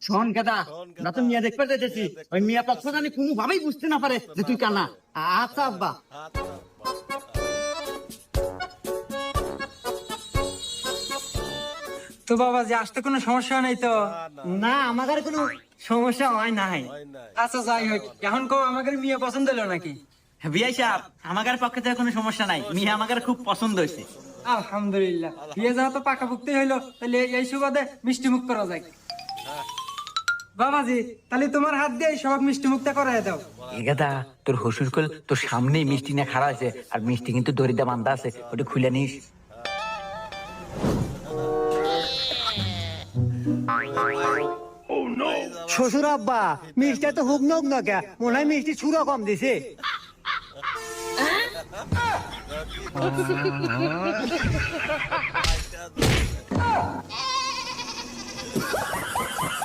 শোন গাদা, না তো মিয়া দেখতে যেতেছি, ওই মিয়া পক্ষ জানি কোনো ভাবেই বুঝতে না পারে যে তুই কানা। আচ্ছা আব্বা। তো বাবা যে আসতে কোনো সমস্যা নাই তো? না, আমাদের কোনো সমস্যা হয় নাই। আচ্ছা যাই হোক, এখন কো আমাদের মেয়ে পছন্দ হলো নাকি? বিয়াই সাহেব, আমাদের পক্ষে তো কোনো সমস্যা নাই, মিয়া আমাদের খুব পছন্দ হয়েছে। আলহামদুলিল্লাহ, বিয়ে যাওয়া তো পাকাপুক্তি হইলো, তাহলে এই সুবাদে মিষ্টি মুখ করা যায়। বাবাজি, তাহলে তোমার হাত দিয়ে সব মিষ্টি মুখটা করাই দাও। গাদা, তোর হসুর কল তোর সামনেই মিষ্টি না খাড়া আছে, আর মিষ্টি কিন্তু দড়িতে বান্ধা আছে, ওটা খুলে নিস। শ্বশুর আব্বা, মিষ্টি তো হুক নক না কে, মনে হয় মিষ্টি ছুড়ো কম দিছে।